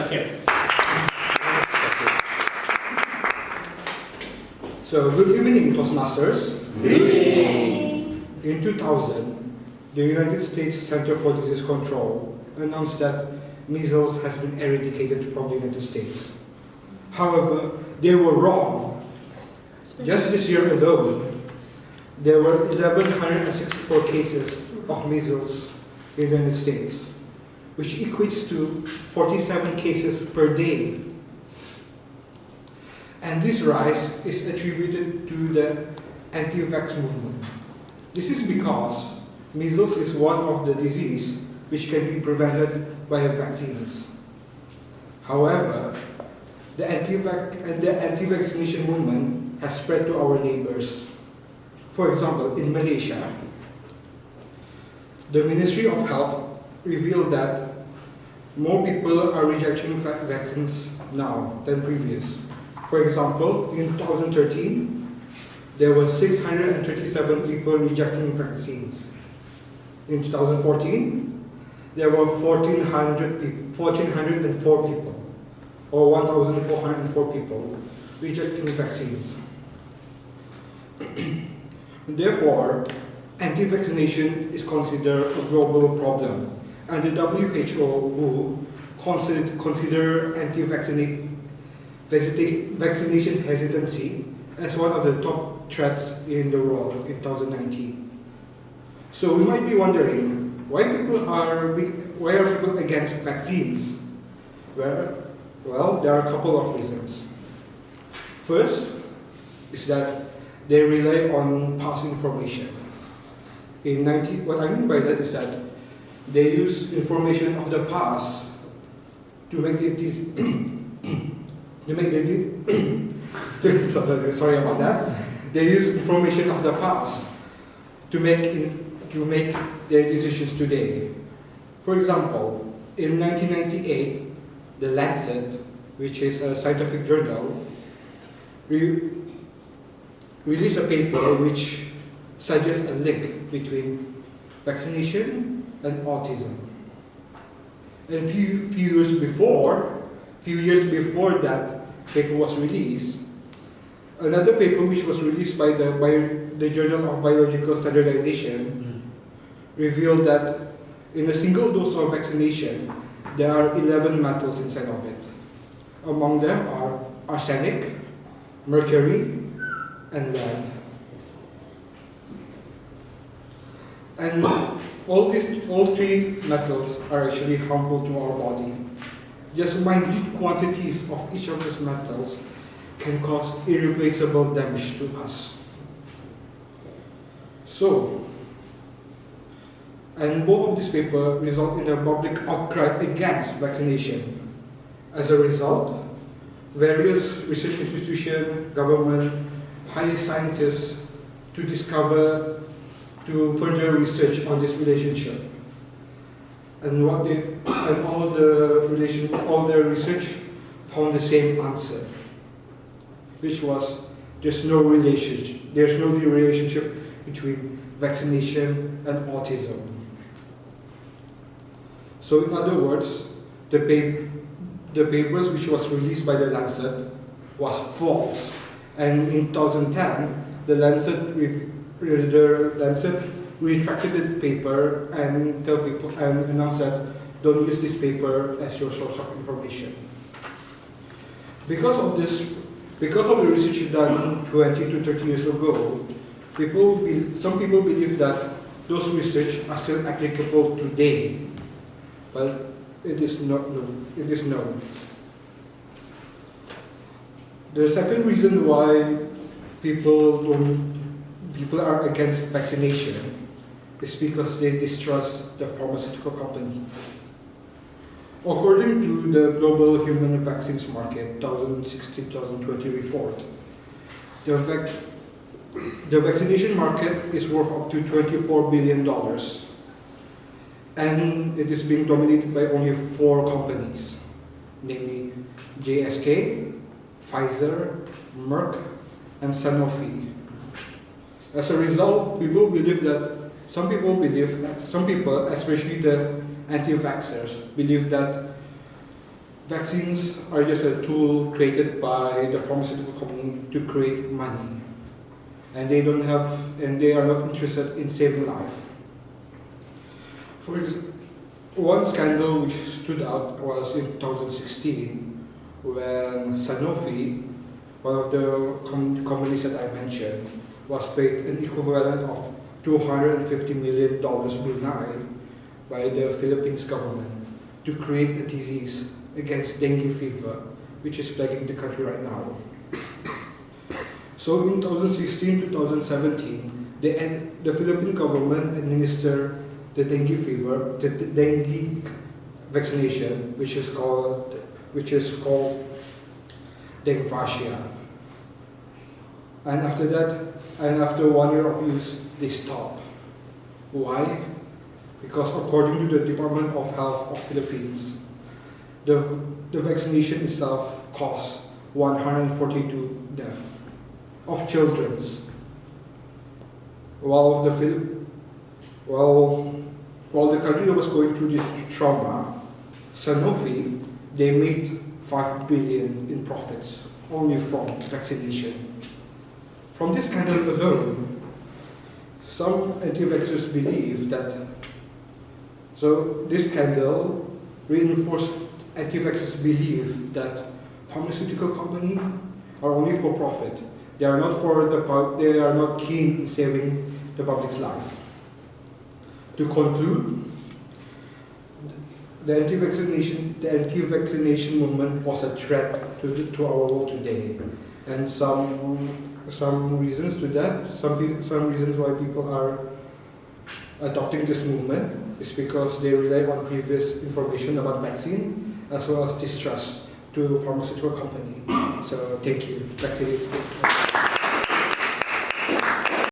Shakir. So, good evening, Toastmasters. Good evening. In 2000, the United States Center for Disease Control announced that measles has been eradicated from the United States. However, they were wrong. Just this year alone, there were 1,164 cases of measles in the United States, which equates to 47 cases per day. And this rise is attributed to the anti-vax movement. This is because measles is one of the diseases which can be prevented by vaccines. However, the anti-vaccination movement has spread to our neighbors. For example, in Malaysia, the Ministry of Health revealed that more people are rejecting vaccines now than previous. For example, in 2013, there were 637 people rejecting vaccines. In 2014, there were 1,404 people, or 1,404 people rejecting vaccines. Therefore, anti-vaccination is considered a global problem, and the WHO consider vaccination hesitancy as one of the top threats in the world in 2019. So we might be wondering, why are people against vaccines? Well, there are a couple of reasons. First is that they rely on past information. What I mean by that is that they use information of the past to make it sorry about that. They use information of the past to make their decisions today. For example, in 1998, The Lancet, which is a scientific journal, released a paper which suggests a link between vaccination and autism. And few years before that paper was released, another paper which was released by the Journal of Biological Standardization revealed that in a single dose of vaccination, there are 11 metals inside of it. Among them are arsenic, mercury, and lead. And all three metals are actually harmful to our body. Just minute quantities of each of these metals can cause irreplaceable damage to us. And both of these papers result in a public outcry against vaccination. As a result, various research institutions, government, hire scientists to further research on this relationship. And all the research found the same answer, which was there's no relationship between vaccination and autism. So in other words, the papers which was released by the Lancet was false. And in 2010, the Lancet retracted the paper and tell people and announced that don't use this paper as your source of information. Because of the research done 20 to 30 years ago, some people believe that those research are still applicable today. Well, it is known. The second reason why people are against vaccination is because they distrust the pharmaceutical company. According to the Global Human Vaccines Market 2016-2020 report, the vaccination market is worth up to $24 billion, and it is being dominated by only 4 companies, namely GSK, Pfizer, Merck, and Sanofi. As a result, some people, especially the anti-vaxxers, believe that vaccines are just a tool created by the pharmaceutical company to create money, and they are not interested in saving life. For example, one scandal which stood out was in 2016 when Sanofi, one of the companies that I mentioned, was paid an equivalent of $250 million Brunei by the Philippines government to create a disease against dengue fever, which is plaguing the country right now. So in 2016-2017, the Philippine government administered the dengue vaccination, which is called Dengvacia. And after 1 year of use, they stopped. Why? Because according to the Department of Health of Philippines, the vaccination itself caused 142 deaths of children. While the country was going through this trauma, Sanofi, they made 5 billion in profits only from vaccination. From this scandal alone, some anti-vaxxers believe that, so this scandal reinforced anti-vaxxers' belief that pharmaceutical companies are only for profit. They are not keen in saving the public's life. To conclude, the anti-vaccination movement was a threat to our world today, and some reasons to that. Some reasons why people are adopting this movement is because they rely on previous information about vaccine as well as distrust to pharmaceutical company. So thank you. Back to you.